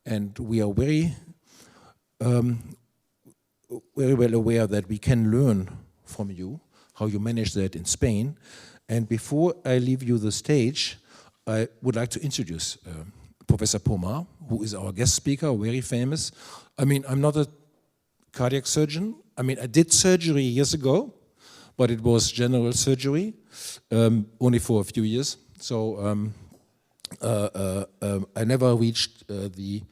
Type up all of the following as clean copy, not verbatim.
and we are very well aware that we can learn from you how you manage that in Spain. And before I leave you the stage, I would like to introduce Professor Pomar, who is our guest speaker, very famous. I mean, I'm not a cardiac surgeon. I mean, I did surgery years ago, but it was general surgery, only for a few years. So I never reached the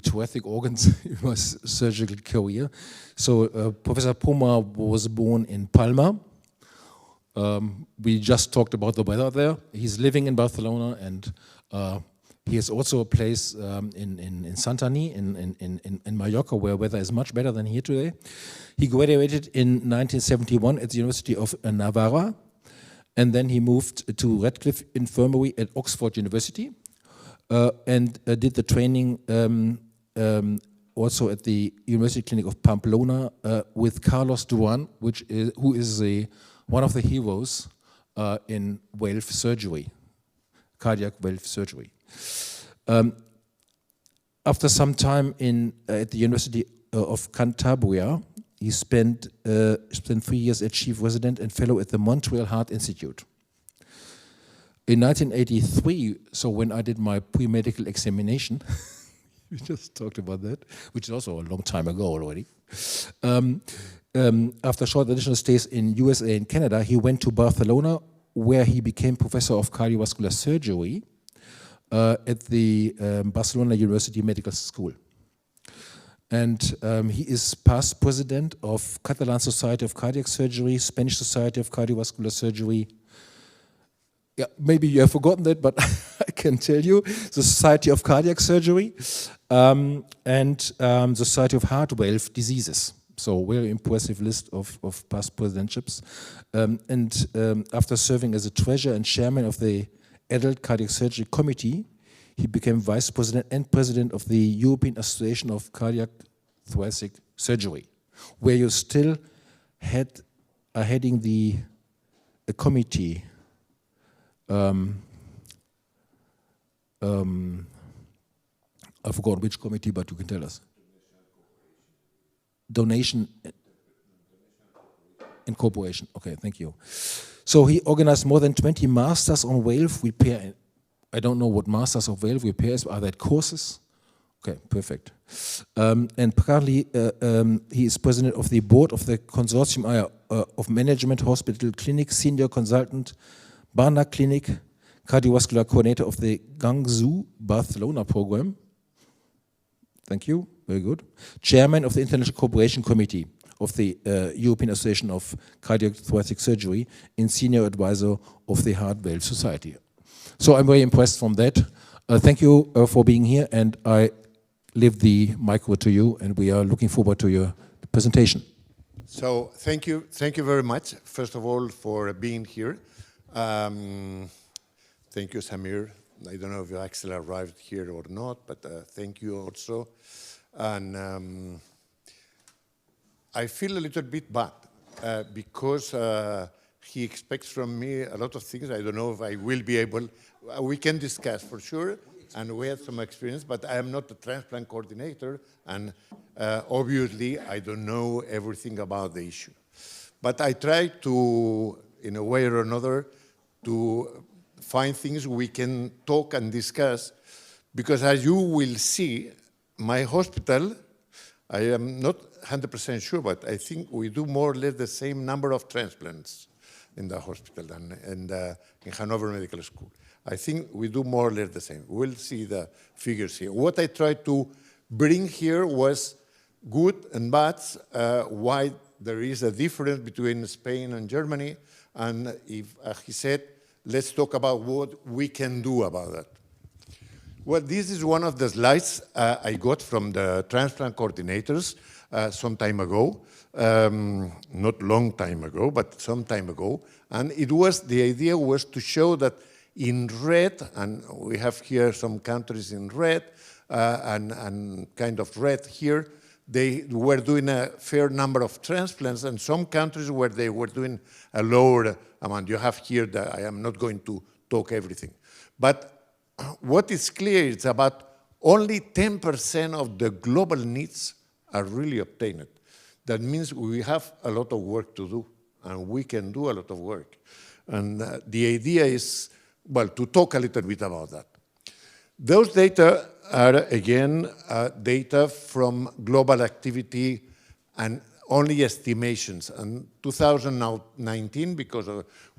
thoracic organs in my surgical career. So Professor Pomar was born in Palma. We just talked about the weather there. He's living in Barcelona, and he has also a place in Santani, in Mallorca, where weather is much better than here today. He graduated in 1971 at the University of Navarra, and then he moved to Radcliffe Infirmary at Oxford University, and did the training also at the University Clinic of Pamplona with Carlos Duran, who is one of the heroes in valve surgery, cardiac valve surgery. After some time at the University of Cantabria, he spent 3 years as chief resident and fellow at the Montreal Heart Institute. In 1983, so when I did my pre-medical examination, we just talked about that, which is also a long time ago already. After short additional stays in USA and Canada, he went to Barcelona, where he became professor of cardiovascular surgery at the Barcelona University Medical School. And he is past president of Catalan Society of Cardiac Surgery, Spanish Society of Cardiovascular Surgery. Yeah, maybe you have forgotten that, but I can tell you, the Society of Cardiac Surgery and the Society of Heart Valve Diseases. So very impressive list of past presidentships. After serving as a treasurer and chairman of the Adult Cardiac Surgery Committee, he became vice president and president of the European Association of Cardiac Thoracic Surgery, where you still are heading a committee. I forgot which committee, but you can tell us. Donation and Corporation. Okay, thank you. So he organized more than 20 masters on valve repair. I don't know what masters of valve repair is. Are that courses? Okay, perfect. And currently he is president of the board of the consortium of management hospital clinic, senior consultant, Barna Clinic, cardiovascular coordinator of the Guangzhou Barcelona program. Thank you, very good. Chairman of the International Cooperation Committee of the European Association of Cardiac Thoracic Surgery and senior advisor of the Heart Valve Society. So I'm very impressed from that. Thank you for being here, and I leave the micro to you, and we are looking forward to your presentation. So thank you very much, first of all, for being here. Thank you, Samir. I don't know if you actually arrived here or not, but thank you also. And I feel a little bit bad because he expects from me a lot of things. I don't know if I will be able, we can discuss for sure, and we have some experience, but I am not a transplant coordinator, and obviously I don't know everything about the issue. But I try to, in a way or another, to find things we can talk and discuss, because as you will see, my hospital, I am not 100% sure, but I think we do more or less the same number of transplants in the hospital and in Hanover Medical School. I think we do more or less the same. We'll see the figures here. What I tried to bring here was good and bad, why there is a difference between Spain and Germany, and if he said, let's talk about what we can do about that. Well, this is one of the slides I got from the transplant coordinators some time ago, not long time ago, but some time ago. And the idea was to show that in red, and we have here some countries in red, and kind of red here, they were doing a fair number of transplants, and some countries where they were doing a lower amount. You have here, I am not going to talk everything. But what is clear is about only 10% of the global needs are really obtained. That means we have a lot of work to do, and we can do a lot of work. And the idea is, well, to talk a little bit about that. Those data are, again, data from global activity and only estimations. And 2019, because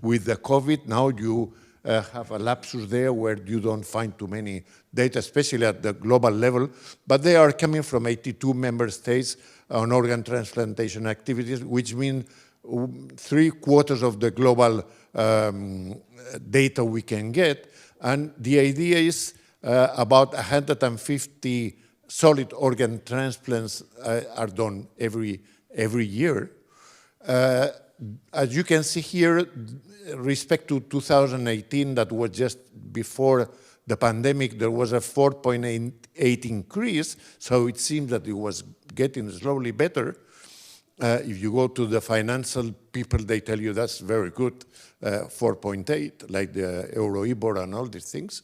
with the COVID, now you have a lapsus there where you don't find too many data, especially at the global level, but they are coming from 82 member states on organ transplantation activities, which means 3/4 of the global data we can get. And the idea is about 150 solid organ transplants are done every year. As you can see here, respect to 2018, that was just before the pandemic, there was a 4.8 increase, so it seems that it was getting slowly better. If you go to the financial people, they tell you that's very good, 4.8, like the Euribor and all these things.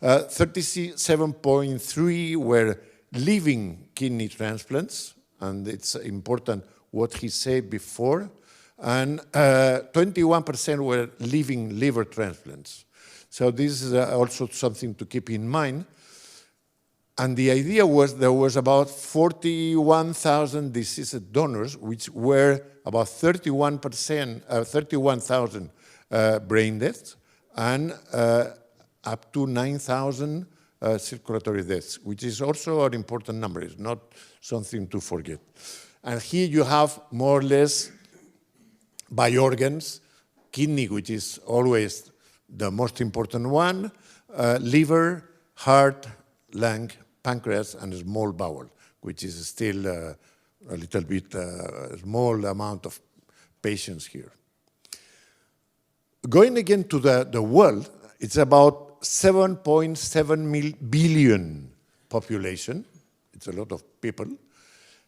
37.3 were living kidney transplants, and it's important what he said before, and 21% were living liver transplants. So this is also something to keep in mind. And the idea was there was about 41,000 deceased donors, which were about 31,000 brain deaths, and up to 9,000 circulatory deaths, which is also an important number. It's not something to forget. And here you have more or less by organs, kidney, which is always the most important one, liver, heart, lung, pancreas, and small bowel, which is still a little bit small amount of patients here. Going again to the world, it's about 7.7 billion population. It's a lot of people.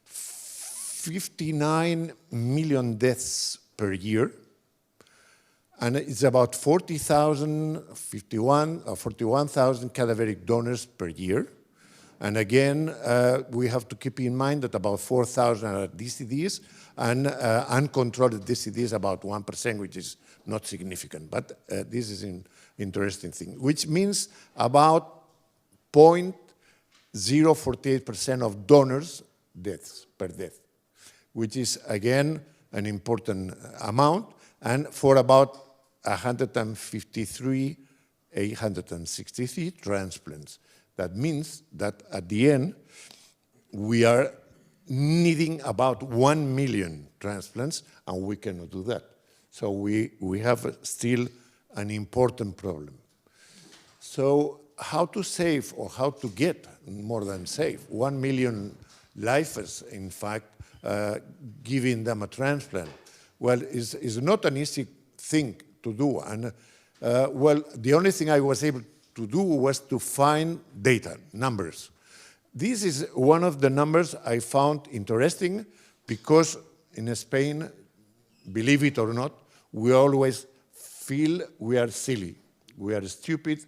59 million deaths per year. And it's about 41,000 cadaveric donors per year. And again, we have to keep in mind that about 4,000 are DCDs, and uncontrolled DCDs about 1%, which is not significant. But this is an interesting thing, which means about 0.048% of donors' deaths per death, which is, again, an important amount, and for about 863 transplants. That means that at the end, we are needing about 1 million transplants, and we cannot do that. So we have still an important problem. So how to save, or how to get, more than save, 1 million lives, in fact, giving them a transplant? Well, is not an easy thing to do. And well, the only thing I was able to do was to find data, numbers. This is one of the numbers I found interesting, because in Spain, believe it or not, we always feel we are silly, we are stupid.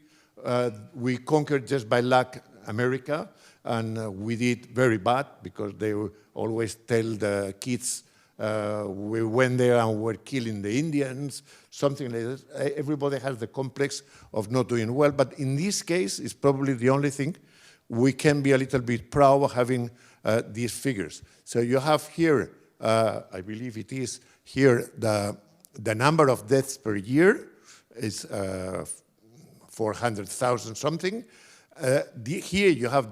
We conquered just by luck America, and we did very bad, because they always tell the kids we went there and were killing the Indians, something like this. Everybody has the complex of not doing well, but in this case, it's probably the only thing we can be a little bit proud of having these figures. So you have here, I believe it is here, the number of deaths per year is 400,000 something. Here you have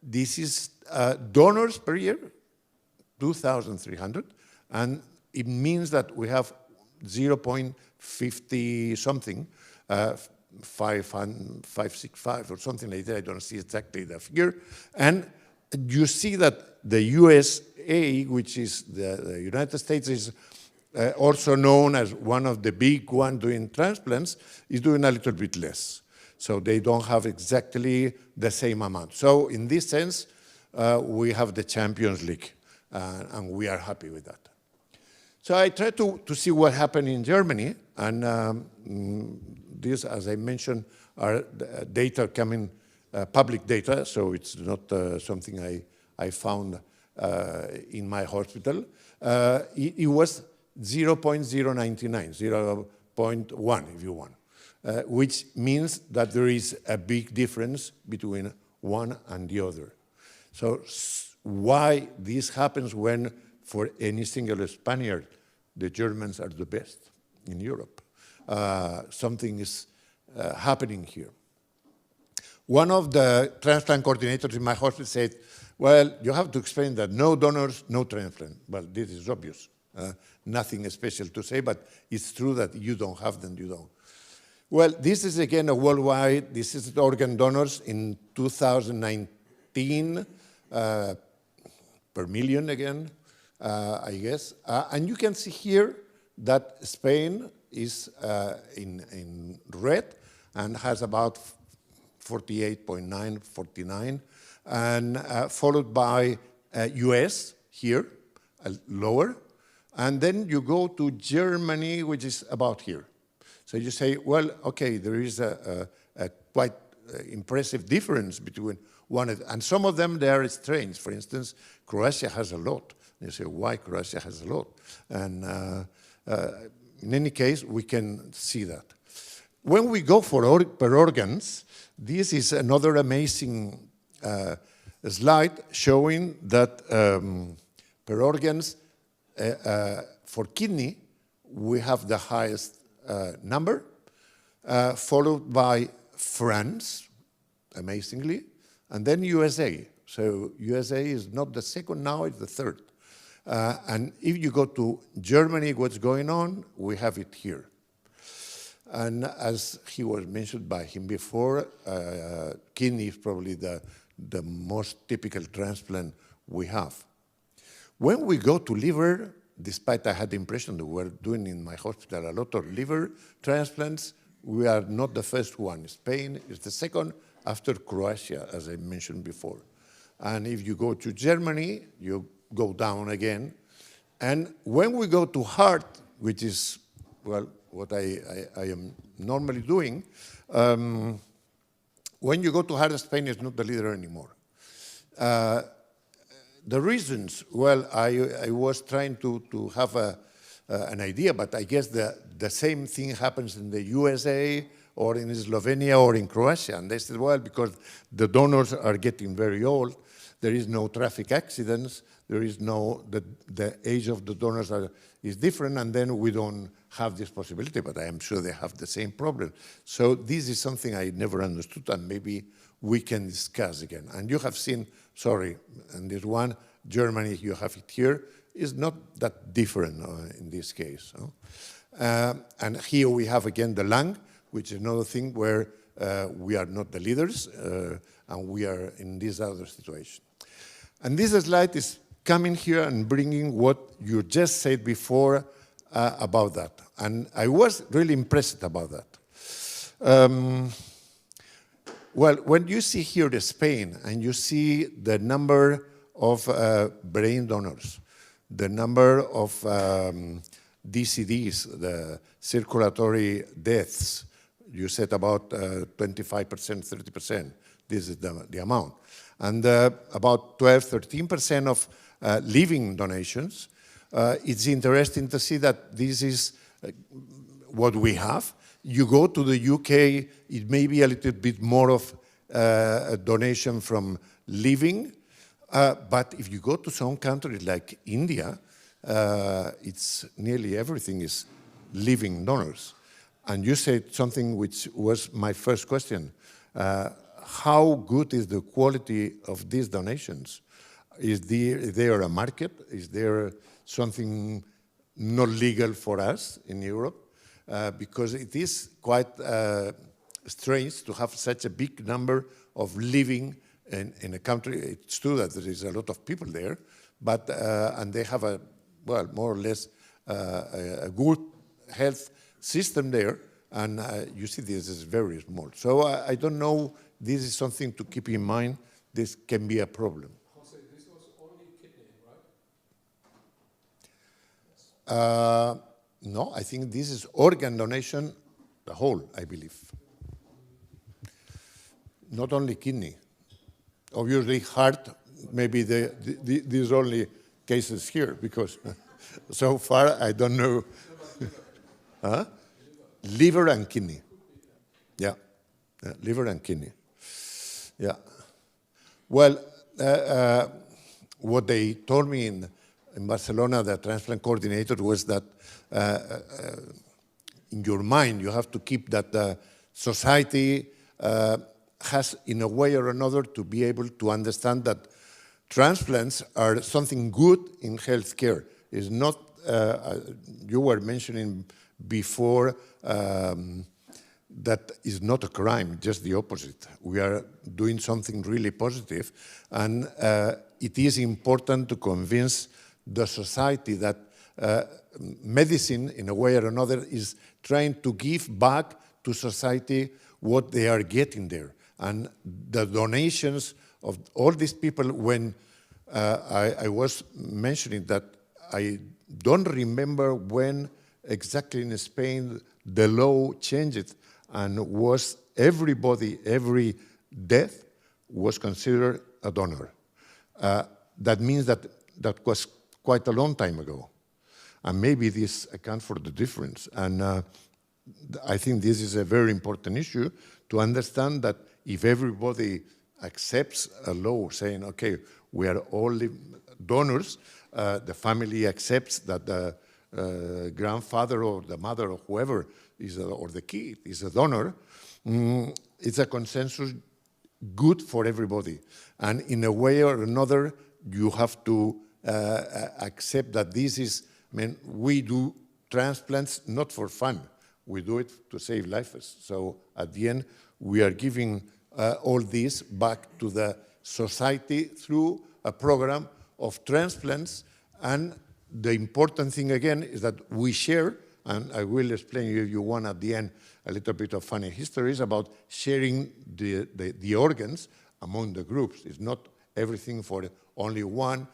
this is donors per year, 2,300. And it means that we have 0.50 something, 565 or something like that. I don't see exactly the figure. And you see that the USA, which is the United States, is also known as one of the big ones doing transplants, is doing a little bit less. So they don't have exactly the same amount. So in this sense, we have the Champions League, and we are happy with that. So I tried to see what happened in Germany, and this, as I mentioned, are data coming public data, so it's not something I found in my hospital. It was 0.099, 0.1 if you want, which means that there is a big difference between one and the other. So why this happens when for any single Spaniard, the Germans are the best in Europe? Something is happening here. One of the transplant coordinators in my hospital said, well, you have to explain that no donors, no transplant. Well, this is obvious. Nothing special to say, but it's true that you don't have them, you don't. Well, this is again a worldwide, this is the organ donors in 2019, per million again, I guess. And you can see here that Spain is in red and has about 48.9, 49, and followed by US here, lower. And then you go to Germany, which is about here. So you say, well, okay, there is a quite impressive difference between one and some of them, they are strange. For instance, Croatia has a lot. You say, why Croatia has a lot? And in any case, we can see that. When we go for per organs, this is another amazing slide showing that per organs, for kidney, we have the highest number, followed by France, amazingly, and then USA. So USA is not the second now, it's the third. And if you go to Germany, what's going on, we have it here. And as he was mentioned by him before, kidney is probably the most typical transplant we have. When we go to liver, despite I had the impression that we're doing in my hospital a lot of liver transplants, we are not the first one. Spain is the second after Croatia, as I mentioned before. And if you go to Germany, you go down again. And when we go to heart, which is, well, what I am normally doing, when you go to heart, Spain is not the leader anymore. The reasons, well, I was trying to have an idea, but I guess the same thing happens in the USA or in Slovenia or in Croatia. And they said, well, because the donors are getting very old, there is no traffic accidents, there is no, the age of the donors is different, and then we don't have this possibility, but I am sure they have the same problem. So this is something I never understood, and maybe we can discuss again. And you have seen, sorry, and this one, Germany, you have it here, is not that different in this case. And here we have again the lung, which is another thing where we are not the leaders, and we are in this other situation. And this slide is coming here and bringing what you just said before about that. And I was really impressed about that. Well, when you see here the Spain and you see the number of brain donors, the number of DCDs, the circulatory deaths, you said about 25%, 30%, this is the amount. And about 12, 13% of living donations. It's interesting to see that this is what we have. You go to the UK, it may be a little bit more of a donation from living, but if you go to some countries like India, it's nearly everything is living donors. And you said something which was my first question. How good is the quality of these donations? Is there a market? Is there something not legal for us in Europe? Because it is quite strange to have such a big number of living in a country. It's true that there is a lot of people there, but and they have a, well, more or less a good health system there, and you see this is very small. So I don't know, this is something to keep in mind. This can be a problem. Jose, this was only kidney, right? No, I think this is organ donation, the whole, I believe. not only kidney. Obviously, heart, maybe these only cases here, because so far I don't know. Huh? Liver and kidney. Yeah, liver and kidney. Yeah. Well, what they told me in Barcelona, the transplant coordinator, was that in your mind you have to keep that the society has, in a way or another, to be able to understand that transplants are something good in healthcare. It's not, you were mentioning before, that is not a crime, just the opposite. We are doing something really positive, and it is important to convince the society that medicine, in a way or another, is trying to give back to society what they are getting there. And the donations of all these people, when I was mentioning that I don't remember when exactly in Spain the law changed, and was everybody, every death was considered a donor. That means that was quite a long time ago. And maybe this accounts for the difference. And I think this is a very important issue to understand that if everybody accepts a law saying, okay, we are all donors, the family accepts that the grandfather or the mother or whoever is or the kid is a donor, it's a consensus good for everybody. And in a way or another, you have to accept that this is, I mean, we do transplants not for fun. We do it to save lives. So at the end, we are giving all this back to the society through a program of transplants. And the important thing again is that we share, and I will explain you if you want at the end a little bit of funny histories about sharing the organs among the groups. It's not everything for only one.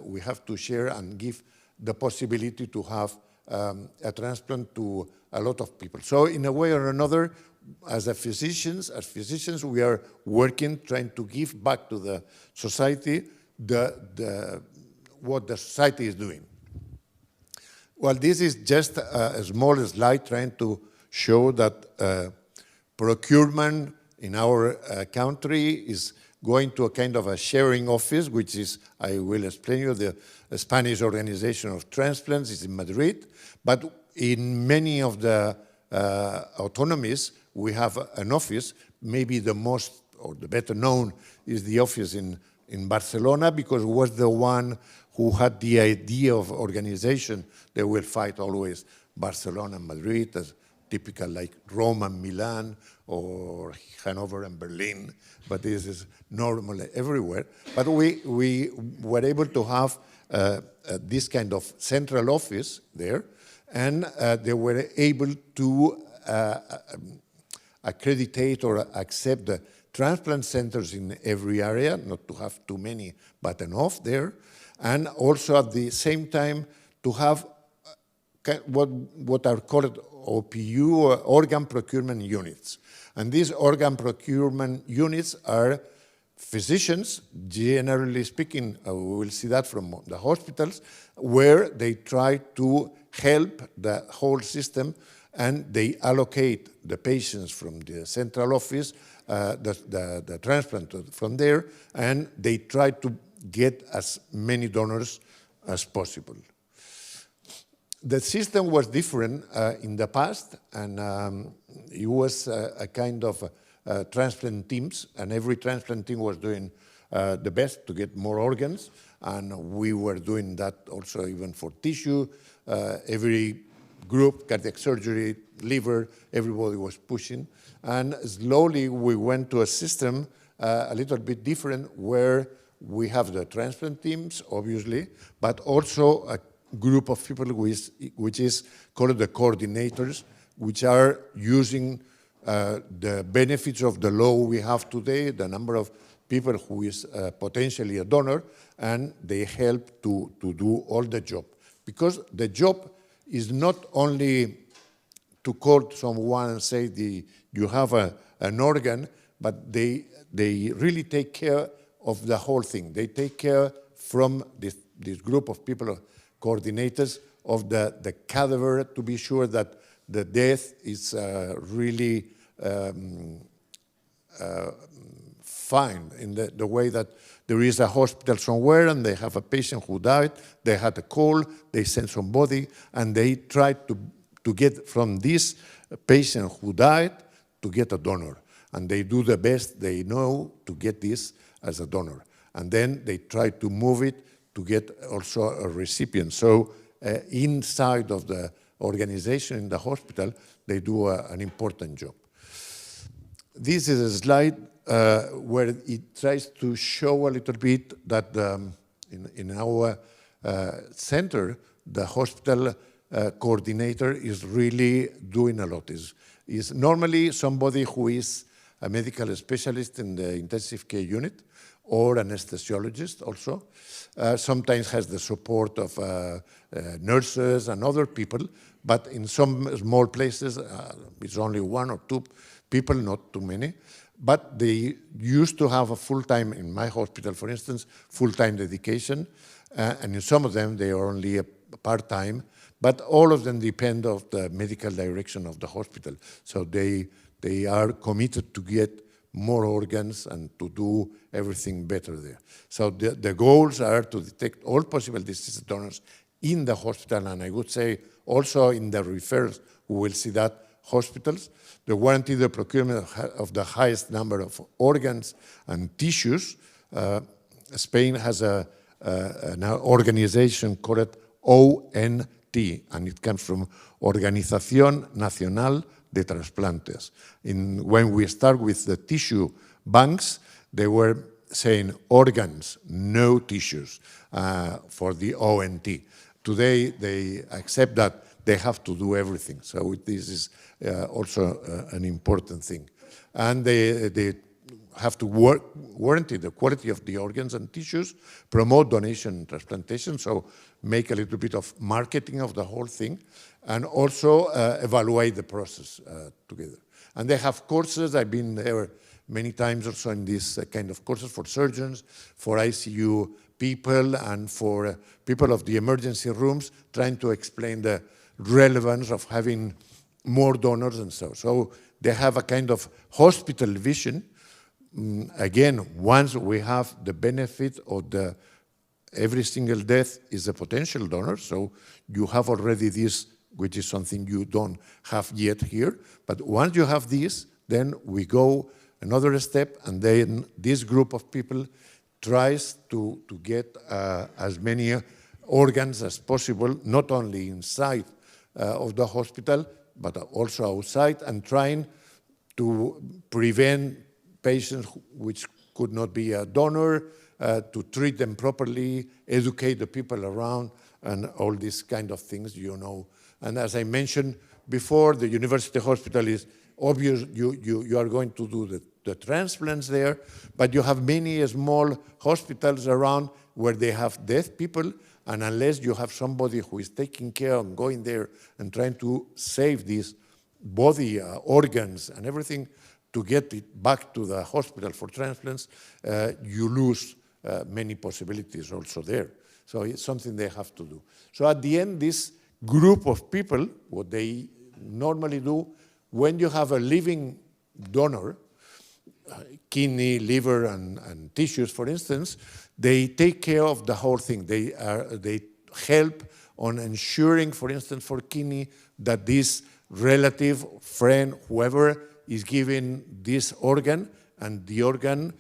We have to share and give the possibility to have a transplant to a lot of people. So in a way or another, as physicians, we are working, trying to give back to the society what the society is doing. Well, this is just a small slide trying to show that procurement in our country is going to a kind of a sharing office, which is, I will explain you, the Spanish Organization of Transplants is in Madrid, but in many of the autonomies, we have an office. Maybe the most, or the better known, is the office in Barcelona, because it was the one who had the idea of organization. They will fight always Barcelona and Madrid as typical, like Rome and Milan, or Hanover and Berlin, but this is normal everywhere. But we were able to have this kind of central office there, and they were able to accreditate or accept the transplant centers in every area, not to have too many, but enough there, and also at the same time to have what are called OPU, or organ procurement units. And these organ procurement units are physicians, generally speaking, we will see that from the hospitals, where they try to help the whole system, and they allocate the patients from the central office, the transplant from there, and they try to get as many donors as possible. The system was different in the past, and it was a kind of transplant teams, and every transplant team was doing the best to get more organs, and we were doing that also even for tissue. Every group, cardiac surgery, liver, everybody was pushing, and slowly we went to a system a little bit different, where we have the transplant teams, obviously, but also a group of people which is called the coordinators, which are using the benefits of the law we have today, the number of people who is potentially a donor, and they help to do all the job. Because the job is not only to call someone and say you have an organ, but they really take care of the whole thing. They take care from this group of people, coordinators, of the cadaver to be sure that the death is really fine in the way that there is a hospital somewhere and they have a patient who died, they had a call, they send somebody, and they try to get from this patient who died to get a donor. And they do the best they know to get this as a donor. And then they try to move it to get also a recipient. So inside of the organization in the hospital, they do an important job. This is a slide where it tries to show a little bit that in our center, the hospital coordinator is really doing a lot. Is normally somebody who is a medical specialist in the intensive care unit or an anesthesiologist also. Sometimes has the support of nurses and other people, but in some small places, it's only one or two people, not too many. But they used to have a full-time, in my hospital, for instance, full-time dedication. And in some of them, they are only a part-time. But all of them depend on the medical direction of the hospital. So they are committed to get more organs and to do everything better there. So the goals are to detect all possible deceased donors in the hospital, and I would say also in the referrals, we will see that hospitals, the guarantee the procurement of the highest number of organs and tissues. Spain has an organization called ONT, and it comes from Organización Nacional de Trasplantes. When we start with the tissue banks, they were saying organs, no tissues for the ONT. Today, they accept that they have to do everything. So this is also an important thing. And they have to warranty the quality of the organs and tissues, promote donation and transplantation, so make a little bit of marketing of the whole thing, and also evaluate the process together. And they have courses. I've been there many times also in this kind of courses for surgeons, for ICU people, and for people of the emergency rooms, trying to explain the relevance of having more donors and so. So they have a kind of hospital vision. Again, once we have the benefit of every single death is a potential donor, so you have already this, which is something you don't have yet here. But once you have this, then we go another step, and then this group of people tries to get as many organs as possible, not only inside of the hospital, but also outside, and trying to prevent patients which could not be a donor, to treat them properly, educate the people around, and all these kind of things, you know. And as I mentioned before, the university hospital is obvious. You are going to do the transplants there, but you have many small hospitals around where they have deaf people, and unless you have somebody who is taking care and going there and trying to save these body organs and everything to get it back to the hospital for transplants, you lose many possibilities also there. So it's something they have to do. So at the end, this group of people, what they normally do, when you have a living donor, kidney, liver, and tissues, for instance, they take care of the whole thing. They help on ensuring, for instance, for kidney, that this relative, friend, whoever is giving this organ, and the organ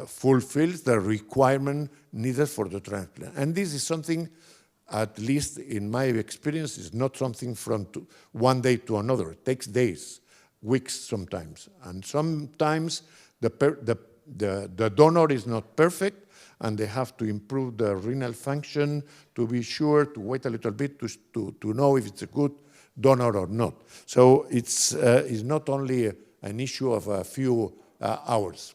fulfills the requirement needed for the transplant. And this is something, at least in my experience, is not something from one day to another. It takes days, weeks sometimes. And sometimes the donor is not perfect, and they have to improve the renal function to be sure to wait a little bit to know if it's a good donor or not. So it's not only an issue of a few hours.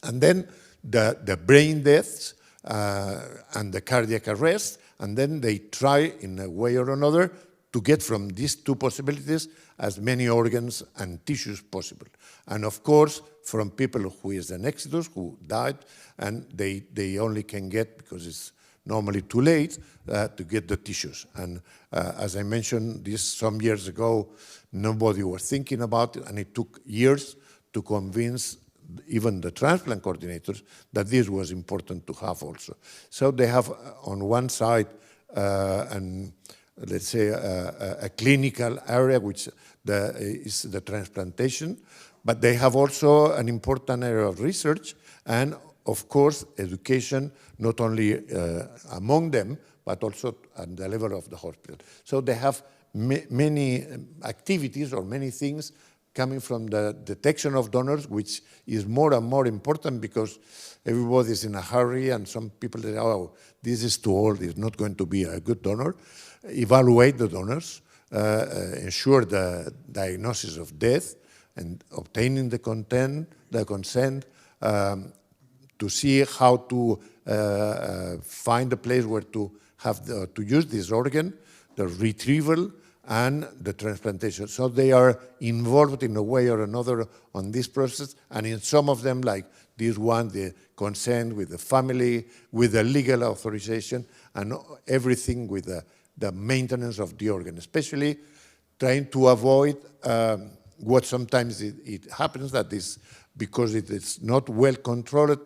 And then the brain deaths and the cardiac arrest, and then they try in a way or another to get from these two possibilities as many organs and tissues possible. And of course, from people who is an exodus, who died, and they only can get, because it's normally too late, to get the tissues. And as I mentioned this some years ago, nobody was thinking about it, and it took years to convince even the transplant coordinators that this was important to have also. So they have on one side, let's say, a clinical area, which is the transplantation, but they have also an important area of research and, of course, education, not only among them, but also at the level of the hospital. So they have many activities or many things coming from the detection of donors, which is more and more important because everybody is in a hurry and some people say, oh, this is too old, it's not going to be a good donor. Evaluate the donors, ensure the diagnosis of death and obtaining the consent, to see how to find a place where to have to use this organ, the retrieval, and the transplantation. So they are involved in a way or another on this process, and in some of them, like this one, the consent with the family, with the legal authorization, and everything with the maintenance of the organ, especially trying to avoid what sometimes it happens, that is because it is not well controlled,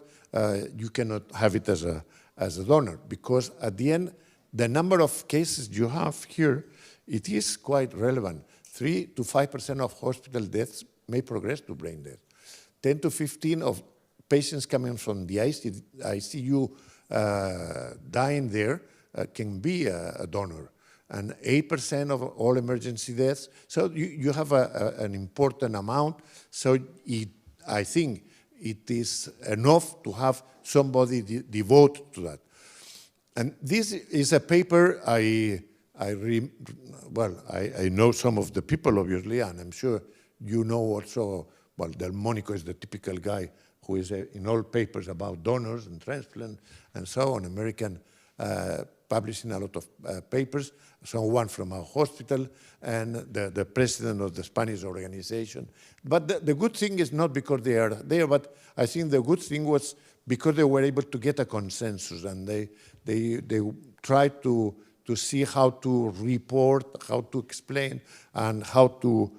you cannot have it as a donor, because at the end, the number of cases you have here, it is quite relevant. 3 to 5% of hospital deaths may progress to brain death. 10 to 15 of patients coming from the ICU dying there can be a donor. And 8% of all emergency deaths. So you have an important amount. So I think it is enough to have somebody devoted to that. And this is a paper I know some of the people, obviously, and I'm sure you know also, well, Delmonico is the typical guy who is in all papers about donors and transplant and so on, American, publishing a lot of papers, someone from our hospital, and the president of the Spanish organization. But the good thing is not because they are there, but I think the good thing was because they were able to get a consensus, and they tried to see how to report, how to explain, and how to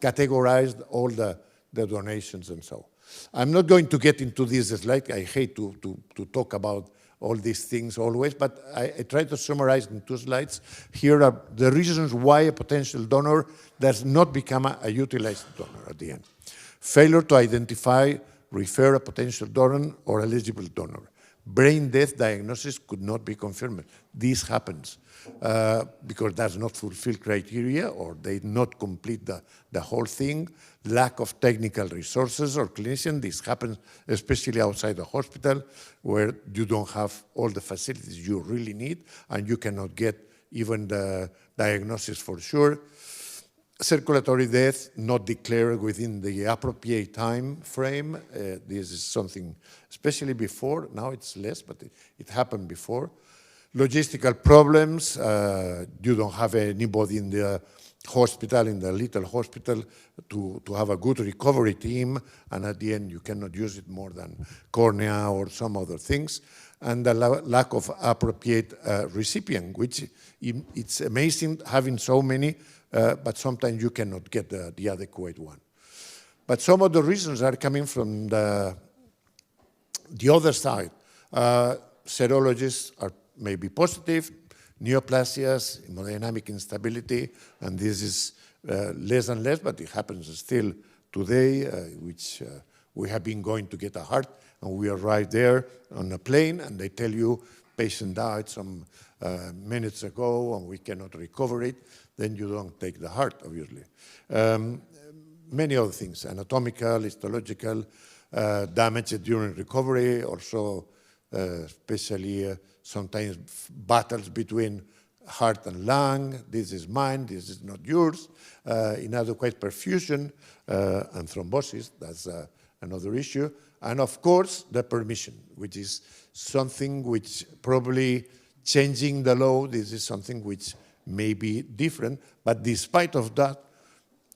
categorize all the donations and so. I'm not going to get into this slide. I hate to talk about all these things always, but I try to summarize in 2 slides. Here are the reasons why a potential donor does not become a utilized donor at the end. Failure to identify, refer a potential donor or eligible donor. Brain death diagnosis could not be confirmed. This happens because does not fulfill criteria, or they not complete the whole thing. Lack of technical resources or clinician. This happens especially outside the hospital, where you don't have all the facilities you really need, and you cannot get even the diagnosis for sure. Circulatory death not declared within the appropriate time frame. This is something, especially before, now it's less, but it happened before. Logistical problems, you don't have anybody in the hospital, in the little hospital, to have a good recovery team, and at the end you cannot use it more than cornea or some other things. And the lack of appropriate recipient, which it's amazing having so many, but sometimes you cannot get the adequate one. But some of the reasons are coming from the other side. Serologists are maybe positive, neoplasias, hemodynamic instability, and this is less and less, but it happens still today, which we have been going to get a heart, and we arrive there on a plane, and they tell you patient died some minutes ago, and we cannot recover it. Then you don't take the heart, obviously. Many other things, anatomical, histological, damage during recovery, also especially sometimes battles between heart and lung. This is mine, this is not yours. Inadequate perfusion and thrombosis, that's another issue. And of course, the permission, which is something which probably changing the law, this is something which may be different, but despite of that,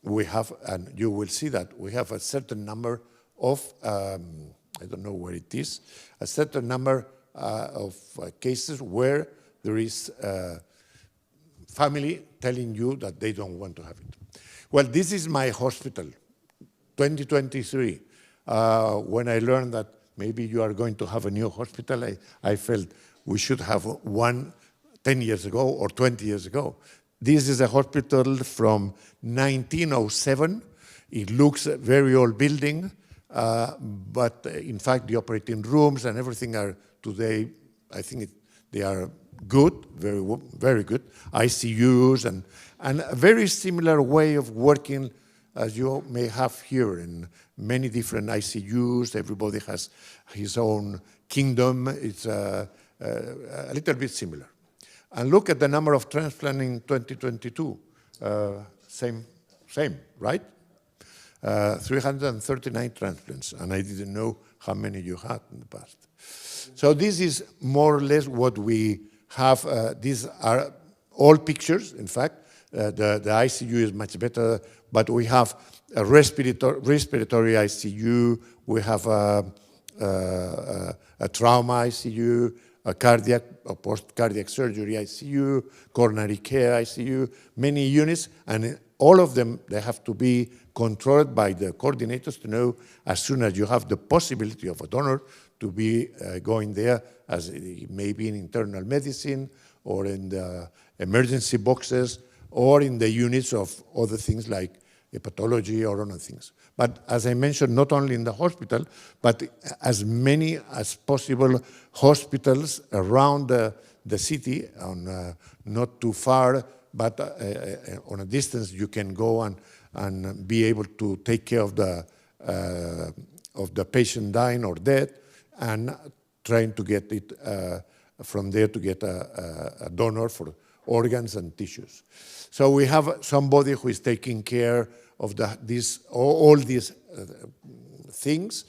we have, and you will see that, we have a certain number of, I don't know where it is, a certain number of cases where there is family telling you that they don't want to have it. Well, this is my hospital, 2023. When I learned that maybe you are going to have a new hospital, I felt we should have one 10 years ago or 20 years ago. This is a hospital from 1907. It looks a very old building, but in fact the operating rooms and everything are today, I think they are good, very good. ICUs and a very similar way of working as you may have here in many different ICUs. Everybody has his own kingdom. It's a little bit similar. And look at the number of transplants in 2022. Same, right? 339 transplants, and I didn't know how many you had in the past. So this is more or less what we have. These are all pictures, in fact. The ICU is much better, but we have a respiratory ICU, we have a trauma ICU, a cardiac or post-cardiac surgery ICU, coronary care ICU, many units, and all of them, they have to be controlled by the coordinators to know as soon as you have the possibility of a donor to be going there, as it may be in internal medicine or in the emergency boxes or in the units of other things like hepatology or other things. But as I mentioned, not only in the hospital, but as many as possible hospitals around the city, not too far, but on a distance you can go and be able to take care of the patient dying or dead, and trying to get it from there to get a donor for organs and tissues. So we have somebody who is taking care of all these things,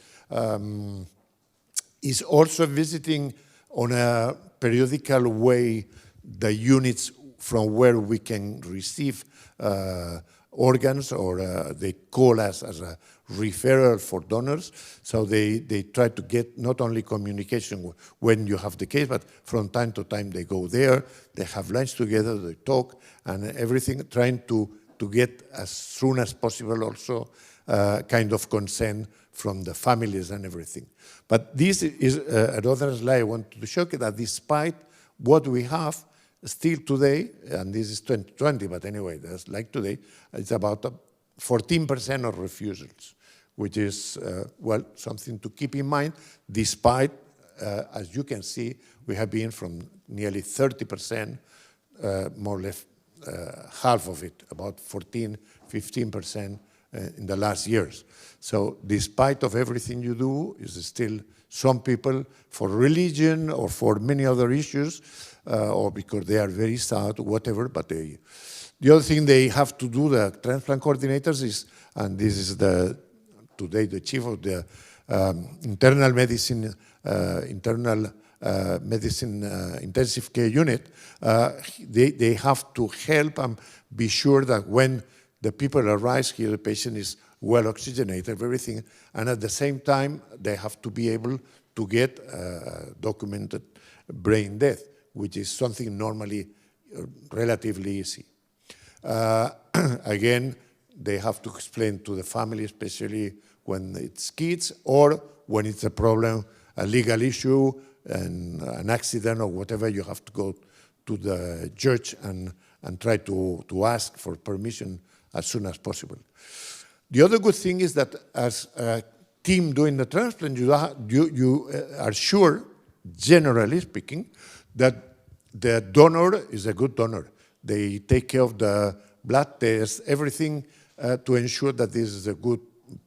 is also visiting on a periodical way the units from where we can receive organs, or they call us as a referral for donors. So they try to get not only communication when you have the case, but from time to time they go there, they have lunch together, they talk, and everything, trying to get as soon as possible also kind of consent from the families and everything. But this is another slide I want to show you, that despite what we have, still today, and this is 2020, but anyway, that's like today, it's about 14% of refusals, which is, well, something to keep in mind, despite, as you can see, we have been from nearly 30%, more or less half of it, about 14, 15% in the last years. So despite of everything you do, is still some people, for religion or for many other issues, or because they are very sad, whatever, but the other thing they have to do, the transplant coordinators, is, and this is today the chief of the internal medicine intensive care unit, they have to help and be sure that when the people arrive here, the patient is well oxygenated, everything, and at the same time, they have to be able to get documented brain death, which is something normally relatively easy. Again, they have to explain to the family, especially when it's kids or when it's a problem, a legal issue, and an accident or whatever, you have to go to the judge and try to ask for permission as soon as possible. The other good thing is that as a team doing the transplant, you are sure, generally speaking, that the donor is a good donor. They take care of the blood tests, everything to ensure that this is a good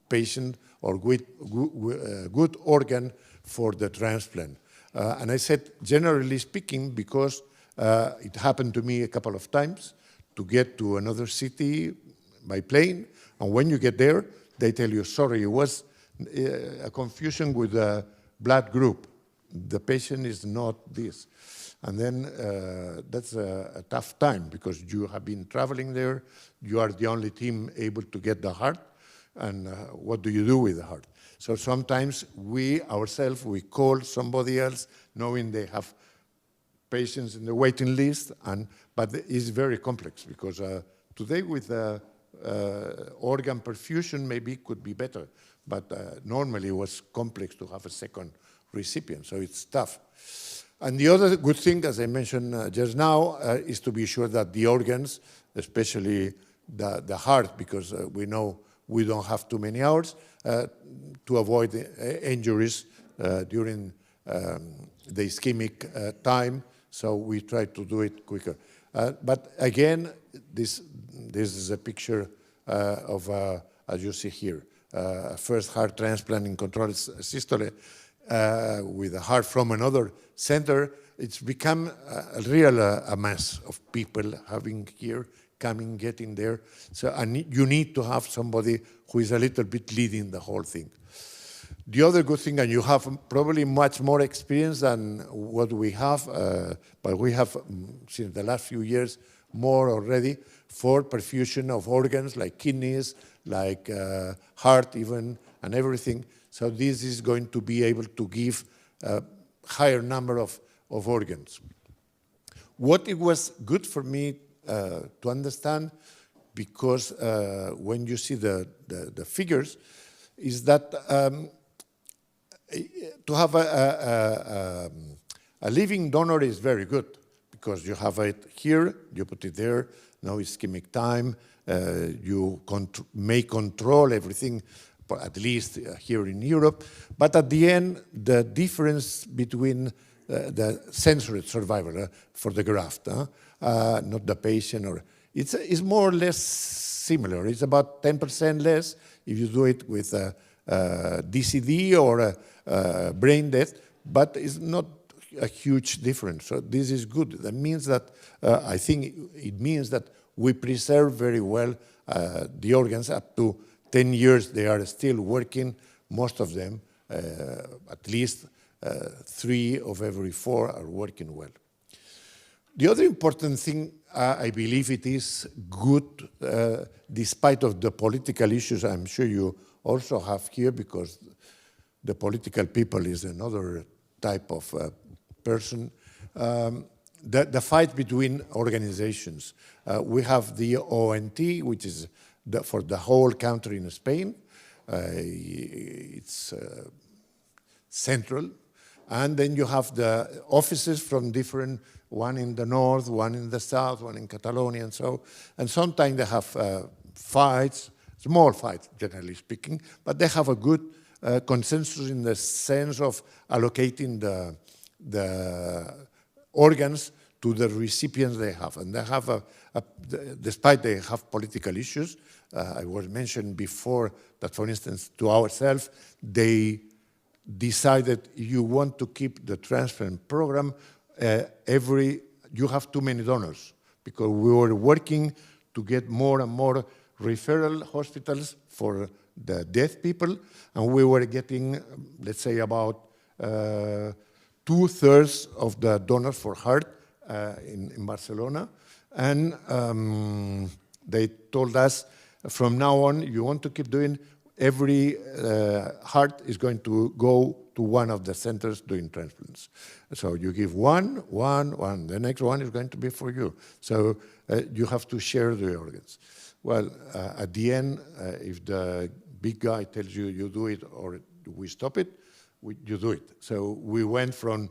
patient or good organ for the transplant. And I said, generally speaking, because it happened to me a couple of times to get to another city by plane, and when you get there, they tell you, sorry, it was a confusion with the blood group. the patient is not this. And then that's a tough time because you have been traveling there, you are the only team able to get the heart, and what do you do with the heart? So sometimes we ourselves, we call somebody else knowing they have patients in the waiting list, but it's very complex because today with organ perfusion maybe could be better, but normally it was complex to have a second recipient, so it's tough. And the other good thing, as I mentioned just now, is to be sure that the organs, especially the heart, because we know we don't have too many hours, to avoid injuries during the ischemic time, so we try to do it quicker. But again, this is a picture of, as you see here, first heart transplant in controlled systole with a heart from another center. It's become a real mess of people having here, coming, getting there. So you need to have somebody who is a little bit leading the whole thing. The other good thing, and you have probably much more experience than what we have, but we have, since the last few years, more already for perfusion of organs like kidneys, like heart even, and everything. So this is going to be able to give a higher number of organs. What it was good for me to understand, because when you see the figures, is that to have a living donor is very good, because you have it here, you put it there, no ischemic time, you may control everything, at least here in Europe, but at the end, the difference between the censored survivor for the graft, not the patient, or it's more or less similar. It's about 10% less if you do it with DCD or brain death, but it's not a huge difference. So this is good. That means that I think it means that we preserve very well the organs up to 10 years. They are still working, most of them, at least 3 of every 4 are working well. The other important thing, I believe it is good, despite of the political issues I'm sure you also have here, because the political people is another type of person. The fight between organizations. We have the ONT, which is for the whole country in Spain. It's central. And then you have the offices from different, one in the north, one in the south, one in Catalonia, and so. And sometimes they have fights, small fights, generally speaking, but they have a good consensus in the sense of allocating the organs to the recipients they have. And they have despite they have political issues, I was mentioned before that, for instance, to ourselves, they decided you want to keep the transplant program, you have too many donors, because we were working to get more and more referral hospitals for the deaf people, and we were getting, let's say, about 2/3 of the donors for heart in Barcelona. And they told us, from now on, you want to keep doing, every heart is going to go to one of the centers doing transplants. So you give one, the next one is going to be for you. So you have to share the organs. Well, at the end, if the big guy tells you you do it or we stop it, you do it. So we went from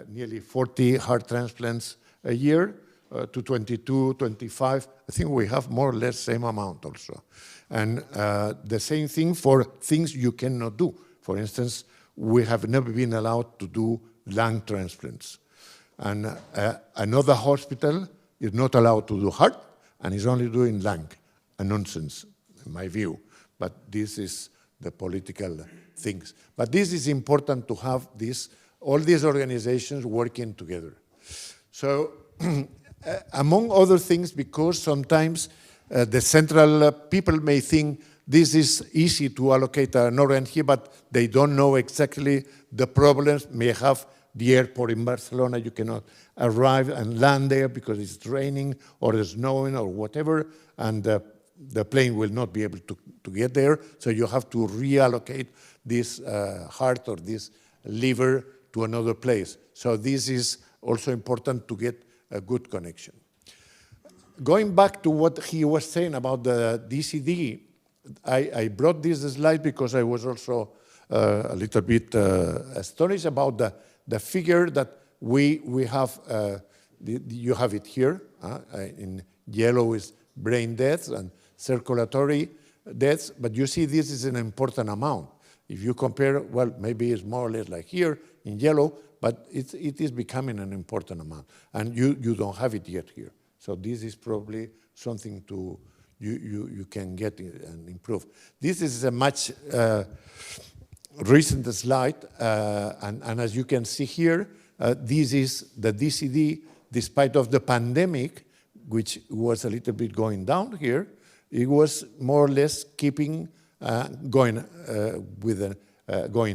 nearly 40 heart transplants a year to 22, 25. I think we have more or less same amount also. And the same thing for things you cannot do. For instance, we have never been allowed to do lung transplants. And another hospital is not allowed to do heart and is only doing lung. A nonsense, in my view. But this is the political things. But this is important to have all these organizations working together. So, among other things, because sometimes the central people may think this is easy to allocate an organ here, but they don't know exactly the problems may have the airport in Barcelona. You cannot arrive and land there because it's raining or it's snowing or whatever, and the plane will not be able to get there. So you have to reallocate this heart or this liver to another place. So this is also important to get a good connection. Going back to what he was saying about the DCD, I brought this slide because I was also a little bit astonished about the figure that we have. You have it here. In yellow is brain deaths and circulatory deaths, but you see this is an important amount. If you compare, well, maybe it's more or less like here in yellow, but it is becoming an important amount. And you don't have it yet here. So this is probably something you can get and improve. This is a much recent slide, and as you can see here, this is the DCD, despite of the pandemic, which was a little bit going down here, it was more or less keeping going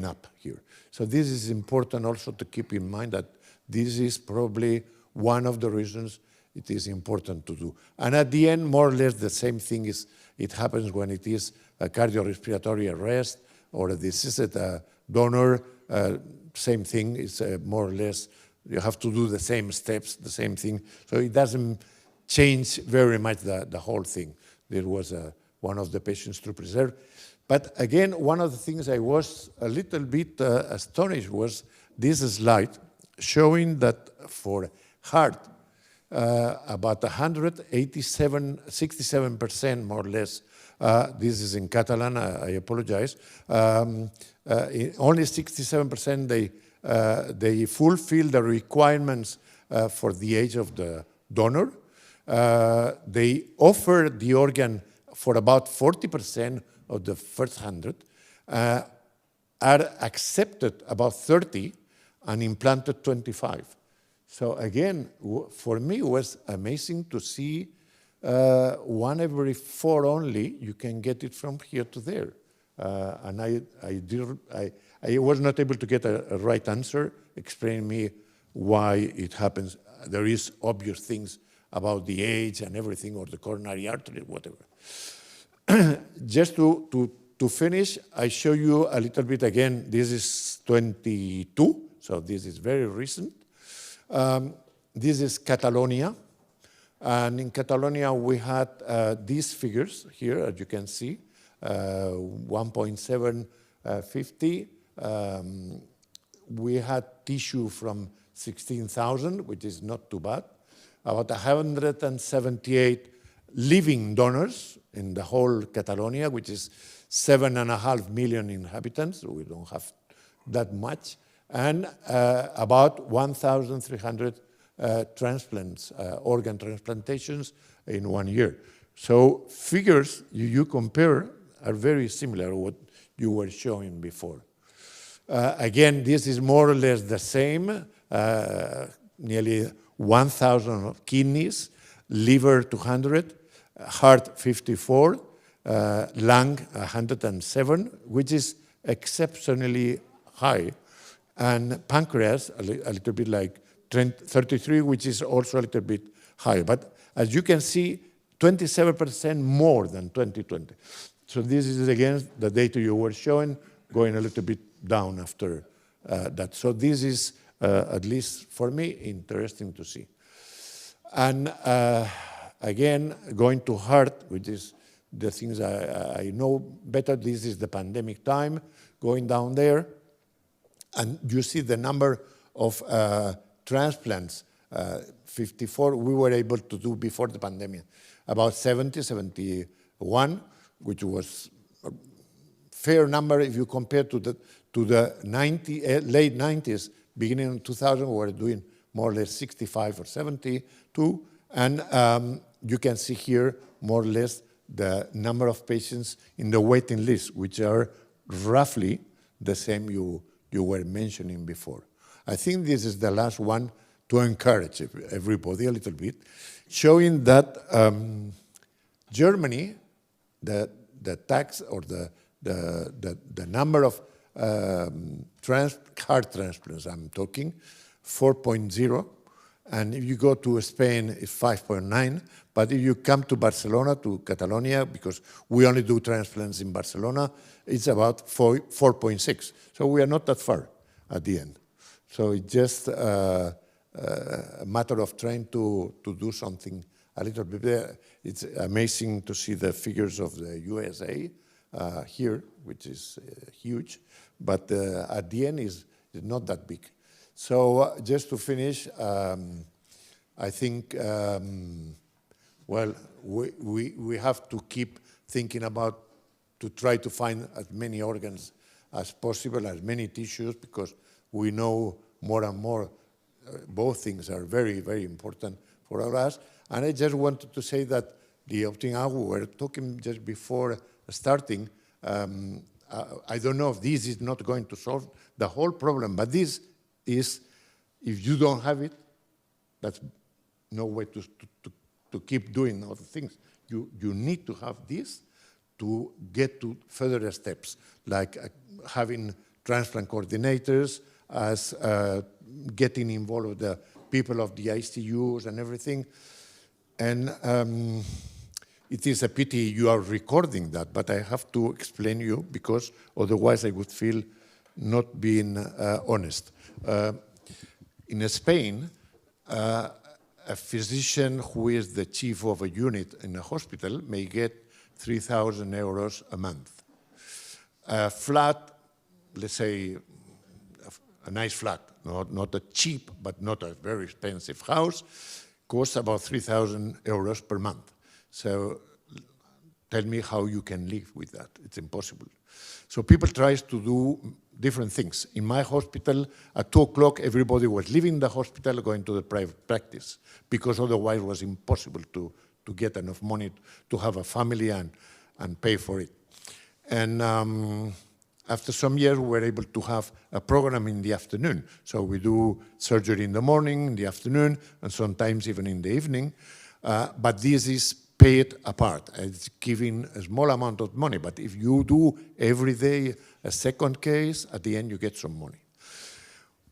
up here. So this is important also to keep in mind that this is probably one of the reasons it is important to do. And at the end, more or less the same thing it happens when it is a cardiorespiratory arrest or a deceased donor. Same thing, it's more or less, you have to do the same steps, the same thing. So it doesn't change very much the whole thing. There was one of the patients to preserve. But again, one of the things I was a little bit astonished was this slide showing that for heart, about 67% more or less, this is in Catalan, I apologize, only 67% they fulfill the requirements for the age of the donor. They offer the organ for about 40% of the first 100, are accepted about 30, and implanted 25. So again, for me, it was amazing to see 1 every 4 only, you can get it from here to there. And I was not able to get a right answer, explaining me why it happens. There is obvious things about the age and everything, or the coronary artery, whatever. Just to finish, I show you a little bit again. This is 22, so this is very recent. This is Catalonia, and in Catalonia we had these figures here, as you can see, 1.750. We had tissue from 16,000, which is not too bad. About 178 living donors in the whole Catalonia, which is 7.5 million inhabitants. We don't have that much. And about 1,300 transplants, organ transplantations in 1 year. So figures you compare are very similar to what you were showing before. Again, this is more or less the same, nearly 1,000 kidneys, liver 200, heart 54, lung 107, which is exceptionally high, and pancreas a little bit like 33, which is also a little bit high. But as you can see, 27% more than 2020. So this is again the data you were showing, going a little bit down after that. So this is, at least for me, interesting to see. And again, going to heart, which is the things I know better, this is the pandemic time, going down there. And you see the number of transplants, 54, we were able to do before the pandemic. About 70, 71, which was a fair number if you compare to the late 90s, beginning in 2000, we were doing more or less 65 or 72. And you can see here more or less the number of patients in the waiting list, which are roughly the same you were mentioning before. I think this is the last one to encourage everybody a little bit, showing that Germany, the tax or the number of heart transplants, I'm talking, 4.0. And if you go to Spain, it's 5.9. But if you come to Barcelona, to Catalonia, because we only do transplants in Barcelona, it's about 4.6. So we are not that far at the end. So it's just a matter of trying to do something a little bit there. It's amazing to see the figures of the USA here, which is huge. But at the end, it's not that big. So just to finish, I think, well, we have to keep thinking about to try to find as many organs as possible, as many tissues, because we know more and more both things are very, very important for us. And I just wanted to say that the opting out, we were talking just before starting, I don't know if this is not going to solve the whole problem, but this is, if you don't have it, that's no way to keep doing other things. You need to have this to get to further steps, like having transplant coordinators, as getting involved with the people of the ICUs and everything. And it is a pity you are recording that, but I have to explain you, because otherwise I would feel not being honest. In Spain, a physician who is the chief of a unit in a hospital may get 3,000 euros a month. A flat, let's say, a nice flat, not a cheap, but not a very expensive house, costs about 3,000 euros per month. So tell me how you can live with that. It's impossible. So people try to do different things. In my hospital, at 2 o'clock, everybody was leaving the hospital, going to the private practice, because otherwise it was impossible to get enough money to have a family and pay for it. And after some years, we were able to have a program in the afternoon. So we do surgery in the morning, in the afternoon, and sometimes even in the evening. But this is paid apart. It's giving a small amount of money. But if you do every day a second case, at the end you get some money.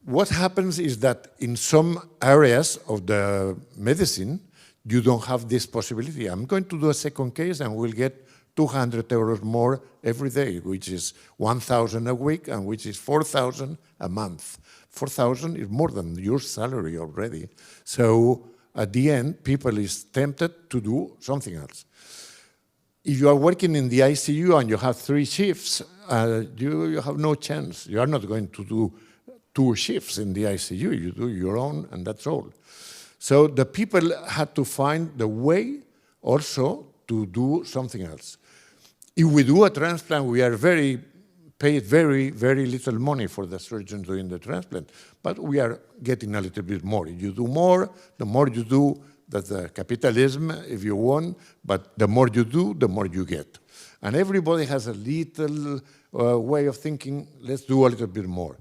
What happens is that in some areas of the medicine, you don't have this possibility. I'm going to do a second case and we'll get 200 euros more every day, which is 1,000 a week and which is 4,000 a month. 4,000 is more than your salary already. So at the end, people is tempted to do something else. If you are working in the ICU and you have 3 shifts, you have no chance. You are not going to do 2 shifts in the ICU. You do your own and that's all. So the people had to find the way also to do something else. If we do a transplant, we are paid very, very little money for the surgeon doing the transplant, but we are getting a little bit more. If you do more, the more you do, that's the capitalism, if you want, but the more you do, the more you get. And everybody has a little way of thinking, let's do a little bit more.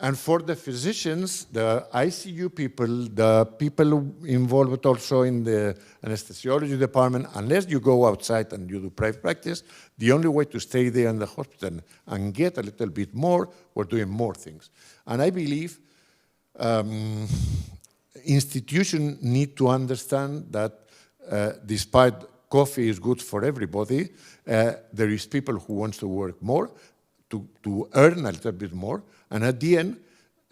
And for the physicians, the ICU people, the people involved also in the anesthesiology department, unless you go outside and you do private practice, the only way to stay there in the hospital and get a little bit more, we're doing more things. And I believe institutions need to understand that despite coffee is good for everybody, there is people who want to work more, to earn a little bit more, and at the end,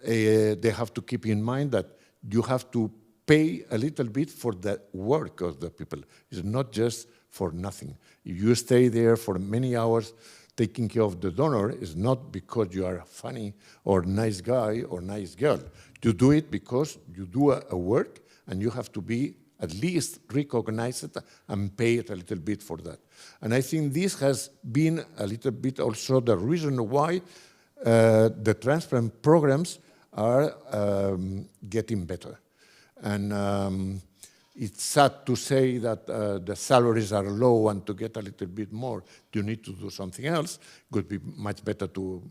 they have to keep in mind that you have to pay a little bit for the work of the people. It's not just for nothing. If you stay there for many hours taking care of the donor, it's not because you are funny or nice guy or nice girl. You do it because you do a work and you have to be at least recognized and paid a little bit for that. And I think this has been a little bit also the reason why the transplant programs are getting better. And it's sad to say that the salaries are low and to get a little bit more, you need to do something else. It would be much better to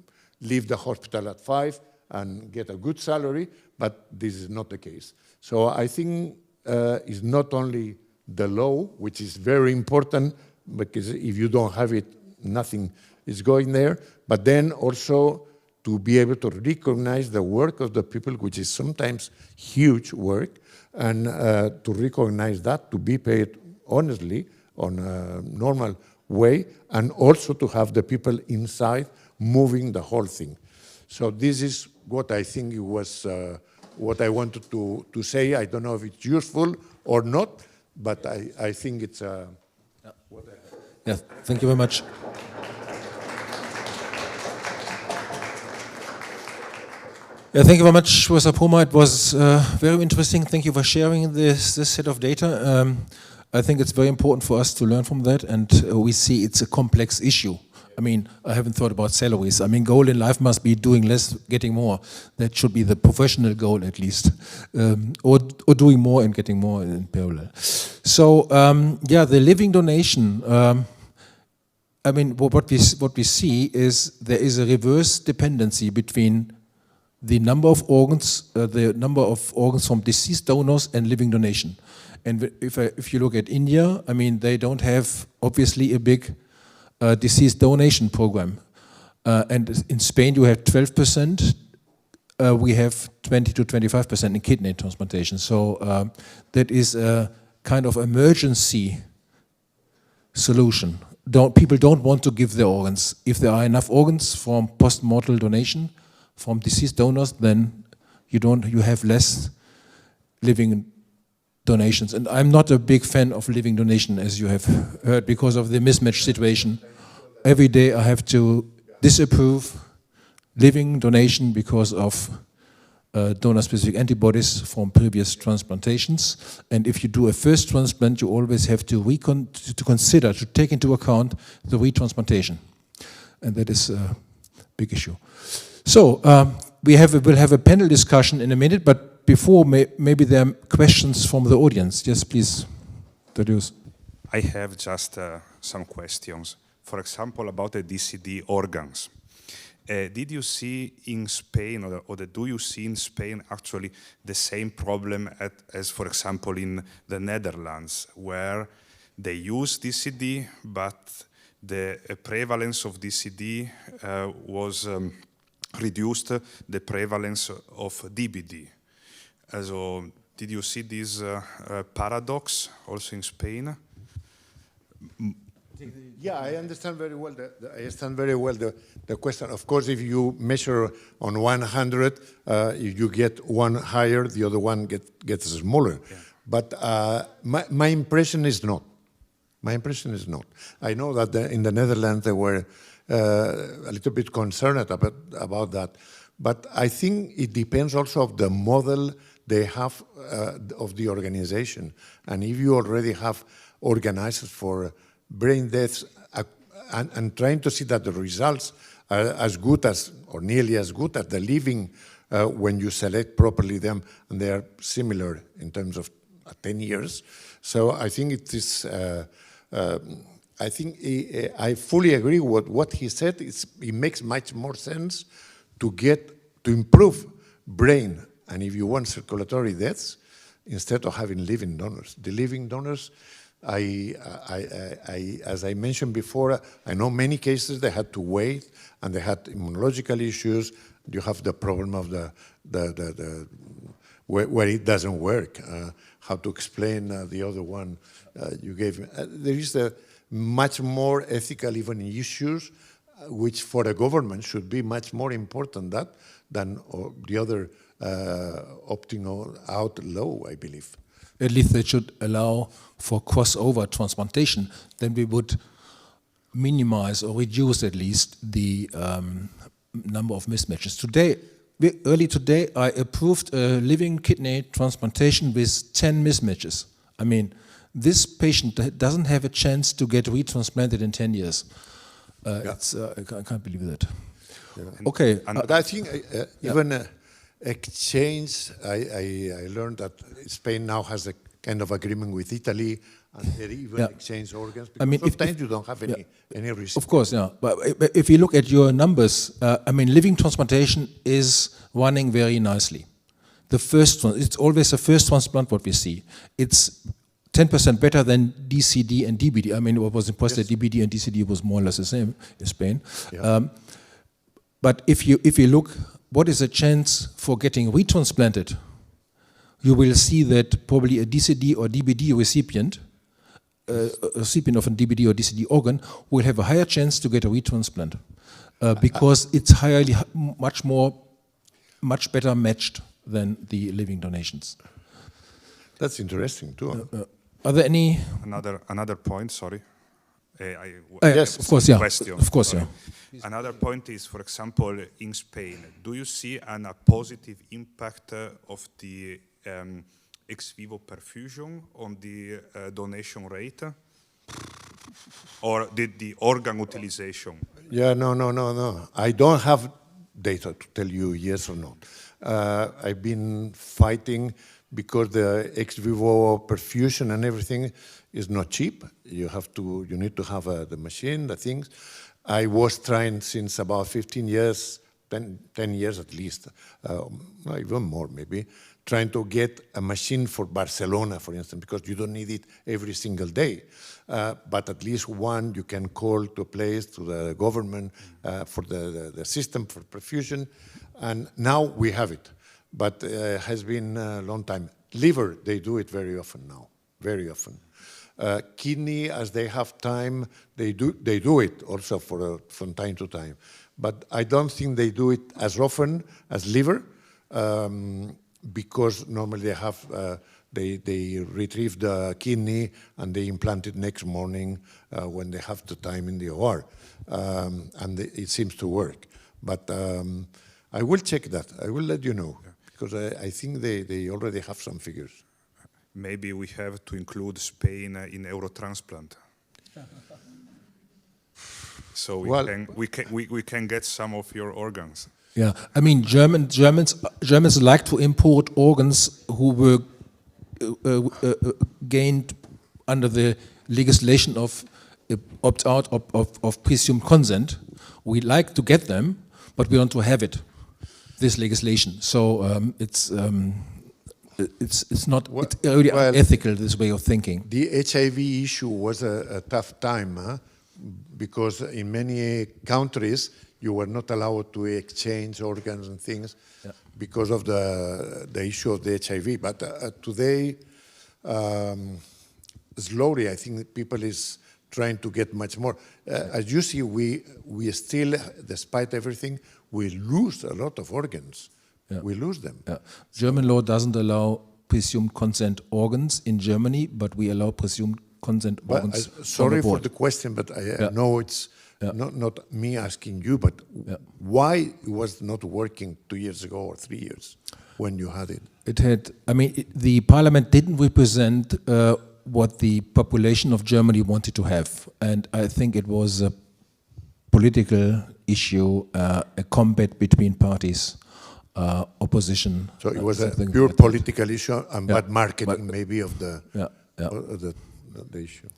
leave the hospital at 5 and get a good salary, but this is not the case. So I think it's not only the law, which is very important, because if you don't have it, nothing is going there, but then also to be able to recognize the work of the people, which is sometimes huge work, and to recognize that, to be paid honestly on a normal way, and also to have the people inside moving the whole thing. So this is what I think it was, what I wanted to say. I don't know if it's useful or not, but I think it's what I have. Yeah, thank you very much. Yeah, thank you very much, Professor Pomar. It was very interesting. Thank you for sharing this set of data. I think it's very important for us to learn from that, and we see it's a complex issue. I mean, I haven't thought about salaries. I mean, goal in life must be doing less, getting more. That should be the professional goal, at least, or doing more and getting more in parallel. So, yeah, the living donation. I mean, what we see is there is a reverse dependency between the number of organs from deceased donors and living donation. And if you look at India, I mean, they don't have obviously a big deceased donation program. And in Spain, you have 12%. We have 20 to 25% in kidney transplantation. So that is a kind of emergency solution. People don't want to give their organs. If there are enough organs from post-mortal donation from deceased donors, then you have less living donations. And I'm not a big fan of living donation, as you have heard, because of the mismatch situation. Every day I have to disapprove living donation because of donor-specific antibodies from previous transplantations. And if you do a first transplant, you always have to consider, to take into account the retransplantation. And that is a big issue. So we'll have a panel discussion in a minute, but before, maybe there are questions from the audience. Yes, please, introduce. I have just some questions. For example, about the DCD organs. Did you see in Spain, or do you see in Spain actually the same problem as, for example, in the Netherlands, where they use DCD, but the prevalence of DCD was reduced, the prevalence of DBD? So, did you see this paradox also in Spain? Yeah, I understand very well. The question. Of course, if you measure on 100, if you get one higher, the other one gets smaller. Yeah. But my impression is not. My impression is not. I know that in the Netherlands they were a little bit concerned about that. But I think it depends also of the model they have of the organization. And if you already have organizers for brain deaths and trying to see that the results are as good as, or nearly as good as the living when you select properly them, and they are similar in terms of 10 years. So I think it is, I fully agree with what he said. It makes much more sense to improve brain, and if you want circulatory deaths, instead of having living donors. The living donors, as I mentioned before, I know many cases they had to wait, and they had immunological issues. You have the problem of where it doesn't work. How to explain the other one you gave me. There is a much more ethical even issues, which for the government should be much more important than the other opting out law, I believe. At least they should allow for crossover transplantation. Then we would minimize or reduce at least the number of mismatches. Early today, I approved a living kidney transplantation with 10 mismatches. I mean, this patient doesn't have a chance to get retransplanted in 10 years. I can't believe that. Yeah. Okay. But I think even exchange, I learned that Spain now has a kind of agreement with Italy, and they even exchange organs, because sometimes you don't have any risk. Of course, yeah. But if you look at your numbers, I mean, living transplantation is running very nicely. The first one, it's always the first transplant what we see. It's 10% better than DCD and DBD. I mean, what was impressed that DBD and DCD was more or less the same in Spain. Yeah. But if you look, what is the chance for getting retransplanted? You will see that probably a DCD or DBD recipient of a DBD or DCD organ will have a higher chance to get a retransplant because it's much better matched than the living donations. That's interesting too. Are there any another point? Sorry. Yes, of course, yeah. Question. Of course, Sorry. yeah. Another point is, for example, in Spain, do you see a positive impact of the ex vivo perfusion on the donation rate, or the organ utilization? Yeah, no. I don't have data to tell you yes or not. I've been fighting because the ex vivo perfusion and everything is not cheap. You need to have the machine, the things. I was trying since about 15 years, 10 years at least, even more maybe, trying to get a machine for Barcelona, for instance, because you don't need it every single day. But at least one you can call to a place, to the government, for the system for perfusion. And now we have it. But it has been a long time. Liver, they do it very often now, very often. Kidney, as they have time, they do it also from time to time. But I don't think they do it as often as liver, because normally they have they retrieve the kidney and they implant it next morning when they have the time in the OR, and it seems to work. But I will check that. I will let you know, because I think they already have some figures. Maybe we have to include Spain in Eurotransplant. So we can get some of your organs. Yeah, I mean Germans like to import organs who were gained under the legislation of opt-out of presumed consent. We like to get them, but we want to have it, this legislation. So it's not it's really unethical, this way of thinking. The HIV issue was a tough time, because in many countries you were not allowed to exchange organs and things because of the issue of the HIV. But today, slowly, I think people is trying to get much more. As you see, we still, despite everything, we lose a lot of organs. Yeah. We lose them. Yeah. German law doesn't allow presumed consent organs in Germany, but we allow presumed consent organs. Sorry for the question, but I know it's not me asking you, but why it was not working 2 years ago or 3 years when you had it? It had, I mean, the parliament didn't represent what the population of Germany wanted to have. And I think it was a political issue, a combat between parties. Opposition. So it was a pure political issue and bad marketing maybe of the issue.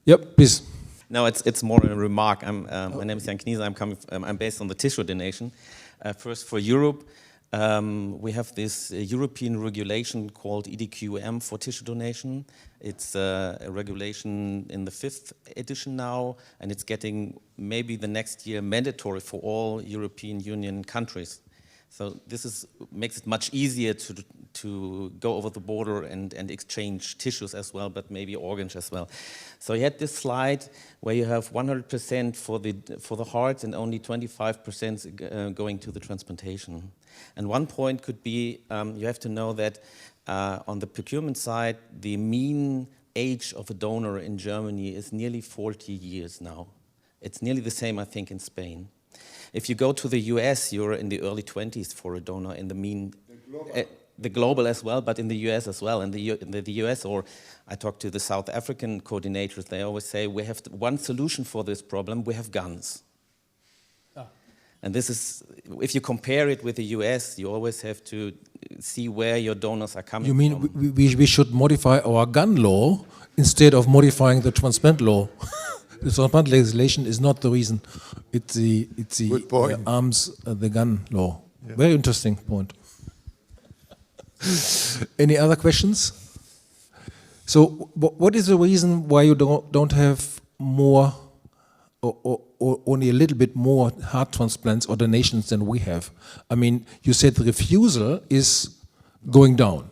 Yep, please. No, it's more a remark. My name is Jan Kniese. I'm based on the tissue donation. First, for Europe, we have this European regulation called EDQM for tissue donation. It's a regulation in the 5th edition now, and it's getting maybe the next year mandatory for all European Union countries. So this makes it much easier to go over the border and exchange tissues as well, but maybe organs as well. So you had this slide where you have 100% for the heart and only 25% going to the transplantation. And one point could be you have to know that on the procurement side, the mean age of a donor in Germany is nearly 40 years now. It's nearly the same, I think, in Spain. If you go to the US, you're in the early 20s for a donor in the mean, the global as well, but in the US as well. In the US, or I talk to the South African coordinators, they always say, we have one solution for this problem, we have guns. And this is, if you compare it with the US, you always have to see where your donors are coming from. You mean we should modify our gun law instead of modifying the transplant law? The transplant legislation is not the reason. It's the arms, the gun law. Yeah. Very interesting point. Any other questions? So what is the reason why you don't have more or only a little bit more heart transplants or donations than we have? I mean, you said the refusal is going down,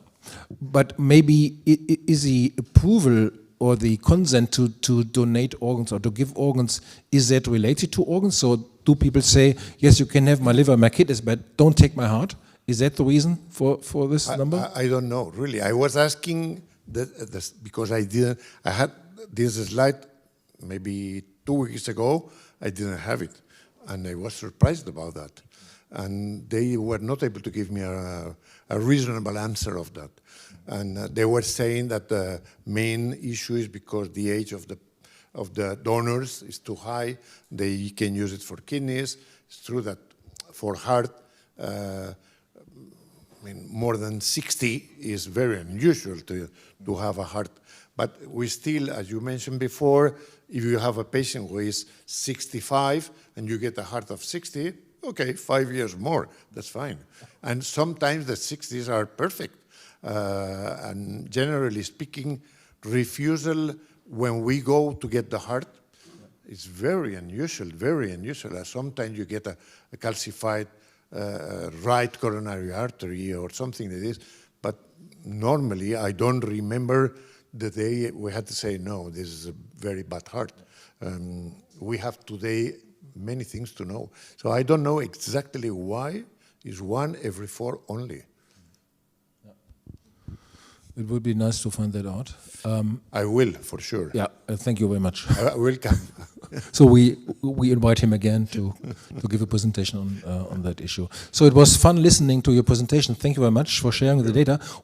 but maybe is the approval or the consent to donate organs or to give organs, is that related to organs? So do people say, yes, you can have my liver, my kidneys, but don't take my heart? Is that the reason for this number? I don't know, really. I was asking this because I had this slide maybe 2 weeks ago. I didn't have it, and I was surprised about that. And they were not able to give me a reasonable answer of that. And they were saying that the main issue is because the age of the donors is too high. They can use it for kidneys. It's true that for heart, I mean, more than 60 is very unusual to have a heart. But we still, as you mentioned before, if you have a patient who is 65 and you get a heart of 60, okay, 5 years more, that's fine. And sometimes the 60s are perfect. And generally speaking, refusal when we go to get the heart is very unusual, very unusual. Sometimes you get a calcified right coronary artery or something like this, but normally I don't remember the day we had to say, no, this is a very bad heart. We have today many things to know. So I don't know exactly why is 1 every 4 only. It would be nice to find that out. I will, for sure. Yeah, thank you very much. I will come. So we invite him again to give a presentation on that issue. So it was fun listening to your presentation. Thank you very much for sharing the data.